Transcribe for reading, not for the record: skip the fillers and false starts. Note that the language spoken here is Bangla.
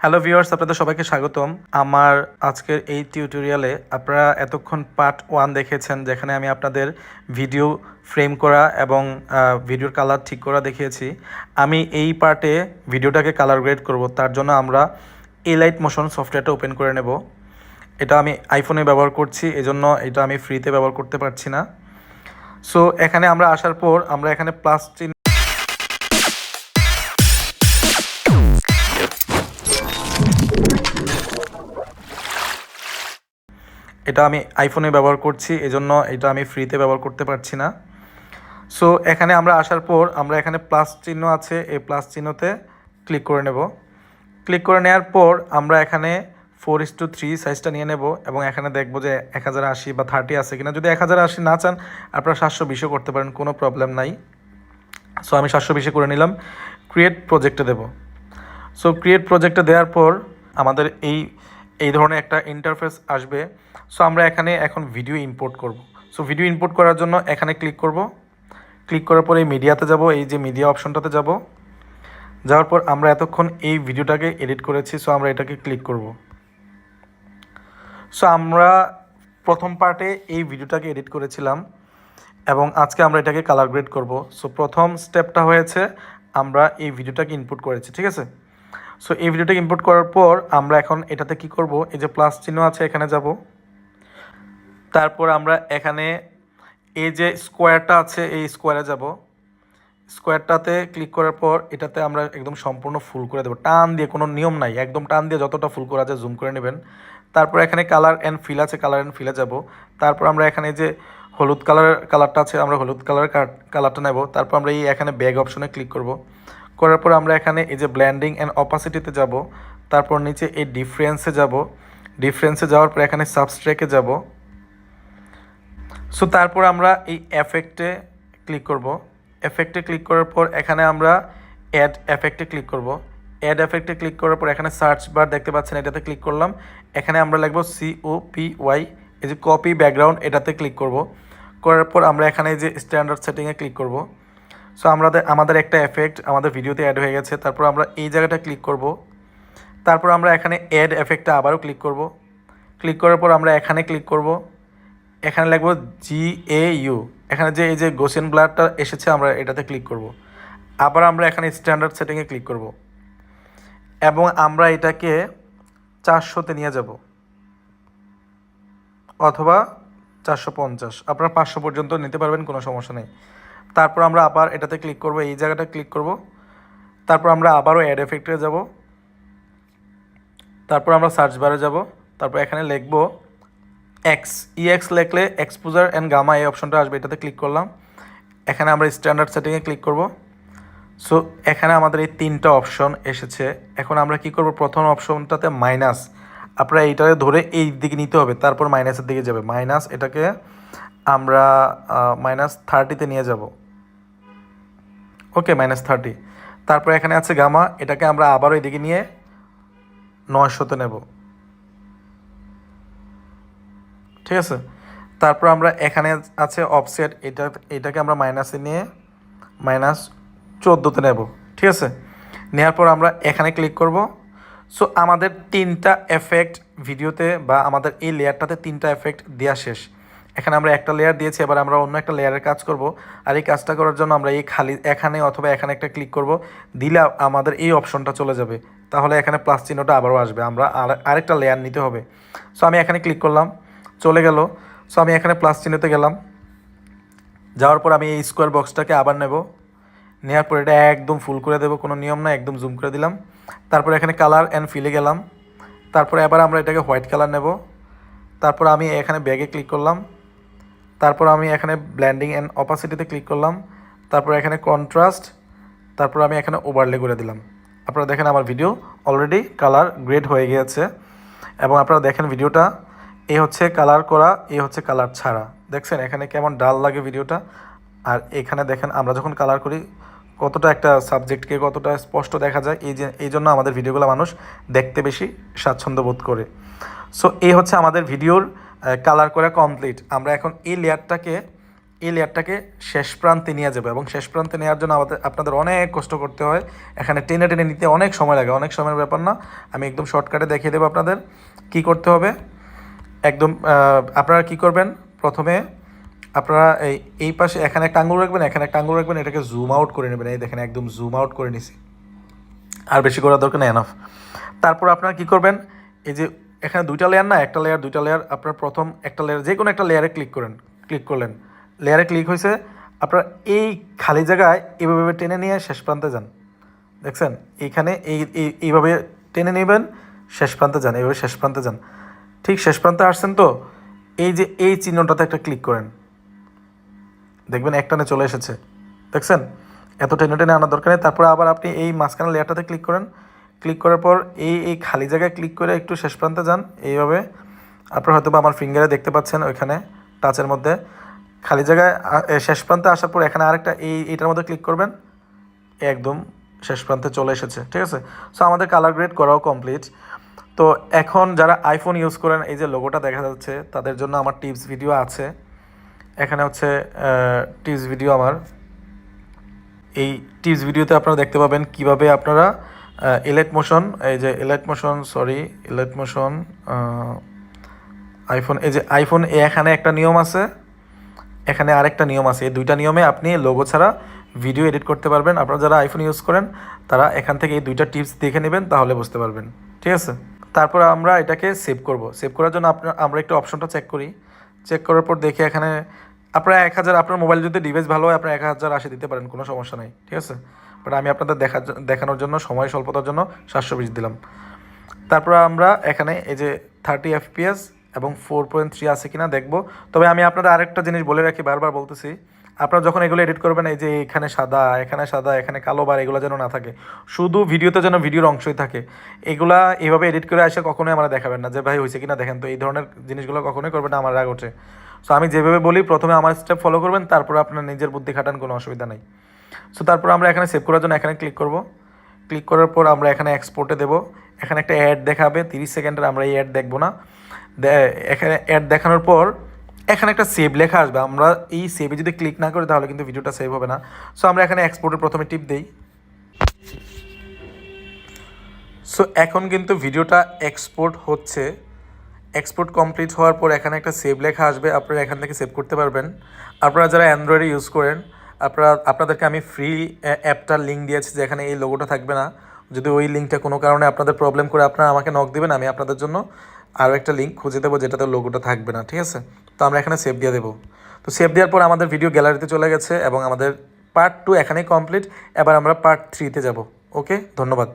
হ্যালো ভিউয়ার্স, আপনাদের সবাইকে স্বাগতম। আমার আজকের এই টিউটোরিয়ালে আপনারা এতক্ষণ পার্ট 1 দেখেছেন, যেখানে আমি আপনাদের ভিডিও ফ্রেম করা এবং ভিডিওর কালার ঠিক করা দেখিয়েছি। আমি এই পার্টে ভিডিওটাকে কালার গ্রেড করব। তার জন্য আমরা এলাইট মোশন সফটওয়্যারটা ওপেন করে নেব। এটা আমি আইফোনে ব্যবহার করছি, এজন্য এটা আমি ফ্রিতে ব্যবহার করতে পারছি না। সো এখানে আমরা আসার পর আমরা এখানে প্লাস চিহ্ন এটা আমি আইফোনে ব্যবহার করছি, এজন্য এটা আমি ফ্রিতে ব্যবহার করতে পারছি না। সো এখানে আমরা আসার পর আমরা এখানে প্লাস চিহ্ন আছে, এই প্লাস চিহ্নতে ক্লিক করে নেব। ক্লিক করে নেওয়ার পর আমরা এখানে 4:3 সাইজটা নিয়ে নেব এবং এখানে দেখব যে 1080 বা 30 আছে কিনা। যদি 1080 না চান আপনারা 720 করতে পারেন, কোনো প্রবলেম নাই। সো আমি 720 করে নিলাম। ক্রিয়েট প্রজেক্টে দেব। সো ক্রিয়েট প্রজেক্টে দেওয়ার পর আমাদের এই ধরনের একটা ইন্টারফেস আসবে। সো আমরা এখানে এখন ভিডিও ইম্পোর্ট করব। সো ভিডিও ইম্পোর্ট করার জন্য এখানে ক্লিক করব। ক্লিক করার পর এই মিডিয়াতে যাব, এই যে মিডিয়া অপশনটাতে যাব। যাওয়ার পর আমরা এতক্ষণ এই ভিডিওটাকে এডিট করেছি, সো আমরা এটাকে ক্লিক করব। সো আমরা প্রথম পার্টে এই ভিডিওটাকে এডিট করেছিলাম এবং আজকে আমরা এটাকে কালার গ্রেড করব। সো প্রথম স্টেপটা হয়েছে আমরা এই ভিডিওটাকে ইনপুট করেছি, ঠিক আছে। সো এই ভিডিওটাকে ইনপুট করার পর আমরা এখন এটাতে কি করব, এই যে প্লাস চিহ্ন আছে এখানে যাব। তারপর আমরা এখানে এই যে স্কোয়ারটা আছে এই স্কোয়ারে যাব। স্কোয়ারটাতে ক্লিক করার পর এটাতে আমরা একদম সম্পূর্ণ ফুল করে দেবো, টান দিয়ে, কোনো নিয়ম নাই, একদম টান দিয়ে যতটা ফুল করা যায় জুম করে নেবেন। তারপর এখানে কালার অ্যান্ড ফিল আছে, কালার অ্যান্ড ফিলে যাব। তারপর আমরা এখানে যে হলুদ কালারটা আছে আমরা হলুদ কালারটা নেব। তারপর আমরা এই এখানে ব্যাগ অপশনে ক্লিক করব। করার পর আমরা এখানে এই যে ব্ল্যান্ডিং অ্যান্ড অপাসিটিতে যাব। তারপর নিচে এই ডিফারেন্সে যাব। ডিফারেন্সে যাওয়ার পর এখানে সাবস্ট্রেকে যাব। সো তারপর আমরা এই এফেক্টে ক্লিক করব। এফেক্টে ক্লিক করার পর এখানে আমরা অ্যাড এফেক্টে ক্লিক করব। অ্যাড এফেক্টে ক্লিক করার পর এখানে সার্চ বার দেখতে পাচ্ছেন, এটাতে ক্লিক করলাম। এখানে আমরা লিখব COPY, এই যে কপি ব্যাকগ্রাউন্ড, এটাতে ক্লিক করব। করার পর আমরা এখানে এই যে স্ট্যান্ডার্ড সেটিংয়ে ক্লিক করব। সো আমাদের একটা এফেক্ট আমাদের ভিডিওতে অ্যাড হয়ে গেছে। তারপর আমরা এই জায়গাটা ক্লিক করব। তারপর আমরা এখানে অ্যাড এফেক্টটা আবারও ক্লিক করব। ক্লিক করার পর আমরা এখানে ক্লিক করব। এখানে লিখব GAU, এখানে যে এই যে গোসেন ব্লারটা এসেছে আমরা এটাতে ক্লিক করব। আবার আমরা এখানে স্ট্যান্ডার্ড সেটিংয়ে ক্লিক করব এবং আমরা এটাকে 400-তে নিয়ে যাব অথবা 450, আপনারা 500 পর্যন্ত নিতে পারবেন, কোনো সমস্যা নেই। তারপর আমরা আবার এটাতে ক্লিক করব, এই জায়গাটা ক্লিক করব। তারপর আমরা আবারও অ্যাড এফেক্টে যাব। তারপর আমরা সার্চ বারে যাব। তারপর এখানে লিখব EX লিখলে এক্সপোজার অ্যান্ড গামা, এই অপশনটা আসবে, এটাতে ক্লিক করলাম। এখানে আমরা স্ট্যান্ডার্ড সেটিংয়ে ক্লিক করব। সো এখানে আমাদের এই 3টা অপশন এসেছে। এখন আমরা কি করব, প্রথম অপশনটাতে মাইনাস, আপনারা এইটাকে ধরে এই দিকে নিতে হবে, তারপর মাইনাসের দিকে যাবে। মাইনাস, এটাকে আমরা -30-তে নিয়ে যাব। ওকে, -30। তারপর এখানে আছে গামা, এটাকে আমরা আবারও এইদিকে নিয়ে 900-তে নেব, ঠিক আছে। তারপর আমরা এখানে আছে অফসেট, এটাকে আমরা মাইনাসে নিয়ে -14-তে নেব, ঠিক আছে। নেওয়ার পর আমরা এখানে ক্লিক করব। সো আমাদের 3টা এফেক্ট ভিডিওতে বা আমাদের এই লেয়ারটাতে 3টা এফেক্ট দেওয়া শেষ। এখানে আমরা একটা লেয়ার দিয়েছি, এবার আমরা অন্য একটা লেয়ারের কাজ করব। আর এই কাজটা করার জন্য আমরা এই খালি এখানে অথবা এখানে একটা ক্লিক করব, দিলে আমাদের এই অপশনটা চলে যাবে। তাহলে এখানে প্লাস চিহ্নটা আবারও আসবে, আমরা আরেকটা লেয়ার নিতে হবে। সো আমি এখানে ক্লিক করলাম, চলে গেল। সো আমি এখানে প্লাস চিহ্নতে গেলাম। যাওয়ার পর আমি এই স্কোয়ার বক্সটাকে আবার নেব। নেওয়ার পর এটা একদম ফুল করে দেবো, কোনো নিয়ম না, একদম জুম করে দিলাম। তারপর এখানে কালার অ্যান্ড ফিলে গেলাম। তারপরে এবার আমরা এটাকে হোয়াইট কালার নেব। তারপর আমি এখানে ব্যাগে ক্লিক করলাম। তারপর আমি এখানে ব্ল্যান্ডিং অ্যান্ড অপাসিটিতে ক্লিক করলাম। তারপর এখানে কন্ট্রাস্ট, তারপর আমি এখানে ওভারলে করে দিলাম। আপনারা দেখেন আমার ভিডিও অলরেডি কালার গ্রেড হয়ে গিয়েছে এবং আপনারা দেখেন ভিডিওটা, এই হচ্ছে কালার করা, এই হচ্ছে কালার ছাড়া। দেখছেন এখানে কেমন ডাল লাগে ভিডিওটা। আর এখানে দেখেন আমরা যখন কালার করি কতটা একটা সাবজেক্টকে কতটা স্পষ্ট দেখা যায়, এই জন্য আমাদের ভিডিওগুলো মানুষ দেখতে বেশি স্বাচ্ছন্দ্য বোধ করে। সো এই হচ্ছে আমাদের ভিডিওর কালার করা কমপ্লিট। আমরা এখন এই লেয়ারটাকে এই লেয়ারটাকে শেষ প্রান্তে নিয়ে যাবে, এবং শেষ প্রান্তে নেওয়ার জন্য আপনাদের অনেক কষ্ট করতে হয়। এখানে টেনে টেনে নিতে অনেক সময় লাগে, অনেক সময়ের ব্যাপার না। আমি একদম শর্টকাটে দেখিয়ে দেবো আপনাদের কি করতে হবে। একদম আপনারা কি করবেন, প্রথমে আপনারা এই পাশে এখানে একটা আঙুল রাখবেন, এখানে একটা আঙুল রাখবেন, এটাকে জুম আউট করে নেবেন। এই দেখেন একদম জুম আউট করে নিছি, আর বেশি করার দরকার নেই, এনাফ। তারপর আপনারা কি করবেন, এই যে এখানে দুইটা লেয়ার না, একটা লেয়ার দুইটা লেয়ার, আপনার প্রথম একটা লেয়ার যে কোনো একটা লেয়ারে ক্লিক করলেন, লেয়ারে ক্লিক হয়েছে, আপনার এই খালি জায়গায় এইভাবে টেনে নিয়ে শেষ প্রান্তে যান। দেখছেন এইখানে এইভাবে টেনে নেবেন, শেষ প্রান্তে যান, এইভাবে শেষ প্রান্তে যান। ঠিক শেষ প্রান্তে আসছেন তো, এই যে এই চিহ্নটাতে একটা ক্লিক করেন, দেখবেন একটানে চলে এসেছে। দেখছেন এত টেনে টেনে আনার দরকার নেই। তারপরে আবার আপনি এই মাঝখানে লেয়ারটাতে ক্লিক করেন, ক্লিক করার পর এই খালি জায়গায় ক্লিক করে একটু শেষ প্রান্তে যান। এইভাবে আপনারা হয়তো বা আমার ফিঙ্গারে দেখতে পাচ্ছেন, ওইখানে টাচের মধ্যে খালি জায়গায় শেষ প্রান্তে আসার পর এখানে আরেকটা এইটার মধ্যে ক্লিক করবেন, একদম শেষ প্রান্তে চলে এসেছে। ঠিক আছে, সো আমাদের কালার গ্রেড করাও কমপ্লিট। তো এখন যারা আইফোন ইউজ করেন, এই যে লোগোটা দেখা যাচ্ছে, তাদের জন্য আমার টিপস ভিডিও আছে। এখানে হচ্ছে টিপস ভিডিও আমার, এই টিপস ভিডিওতে আপনারা দেখতে পাবেন কিভাবে আপনারা এলাইট মোশন, এই যে এলাইট মোশন আইফোন, এই যে আইফোন এখানে একটা নিয়ম আছে, এখানে আরেকটা নিয়ম আছে। এই দুইটা নিয়মে আপনি লোগো ছাড়া ভিডিও এডিট করতে পারবেন। আপনারা যারা আইফোন ইউজ করেন তারা এখান থেকে এই দুইটা টিপস দেখে নেবেন, তাহলে বুঝতে পারবেন। ঠিক আছে, তারপর আমরা এটাকে সেভ করব। সেভ করার জন্য আমরা একটু অপশনটা চেক করি। চেক করার পর দেখি এখানে আপনারা 1000, আপনার মোবাইল যদি ডিভাইস ভালো হয় আপনারা 1080 দিতে পারেন, কোনো সমস্যা নেই। ঠিক আছে, বাট আমি আপনাদের দেখানোর জন্য, সময় স্বল্পতার জন্য 720 দিলাম। তারপর আমরা এখানে এই যে 30 FPS এবং 4.3 আছে কিনা দেখব। তবে আমি আপনাদের আরেকটা জিনিস বলে রাখি, বারবার বলতেছি, আপনারা যখন এগুলো এডিট করবেন, এই যে এখানে সাদা, এখানে কালো বার, এগুলো যেন না থাকে। শুধু ভিডিওতে যেন ভিডিওর অংশই থাকে। এগুলা এভাবে এডিট করে আসে কখনোই আমরা দেখাবেন না যে ভাই হয়েছে কিনা দেখেন। তো এই ধরনের জিনিসগুলো কখনোই করবেন না, আমার রাগ ওঠে। সো আমি যেভাবে বলি প্রথমে আমার স্টেপ ফলো করবেন, তারপর আপনার নিজের বুদ্ধি খাটান, কোনো অসুবিধা নেই। সো তারপর আমরা এখানে সেভ করার জন্য এখানে ক্লিক করব। ক্লিক করার পর আমরা এখানে এক্সপোর্টে দেব। এখানে একটা অ্যাড দেখাবে 30 সেকেন্ডের, আমরা এই অ্যাড দেখবো না। এখানে অ্যাড দেখানোর পর এখানে একটা সেভ লেখা আসবে, আমরা এই সেভে যদি ক্লিক না করি তাহলে কিন্তু ভিডিওটা সেভ হবে না। সো আমরা এখানে এক্সপোর্টের প্রথমে টিপ দেই। সো এখন কিন্তু ভিডিওটা এক্সপোর্ট হচ্ছে। এক্সপোর্ট কমপ্লিট হওয়ার পর এখানে একটা সেভ লেখা আসবে, আপনারা এখান থেকে সেভ করতে পারবেন। আপনারা যারা অ্যান্ড্রয়েডে ইউজ করেন, আপনাদেরকে আমি ফ্রি অ্যাপটার লিঙ্ক দিয়েছি, যেখানে এই লোগোটা থাকবে না। যদি ওই লিঙ্কটা কোনো কারণে আপনাদের প্রবলেম করে, আপনারা আমাকে নক দিবেন, আমি আপনাদের জন্য আরও একটা লিঙ্ক খুঁজে দেবো যেটাতে লোগোটা থাকবে না। ঠিক আছে, তো আমরা এখানে সেভ দিয়ে দেবো। তো সেভ দেওয়ার পর আমাদের ভিডিও গ্যালারিতে চলে গেছে এবং আমাদের পার্ট 2 এখানেই কমপ্লিট। এবার আমরা পার্ট 3-তে যাব। ওকে, ধন্যবাদ।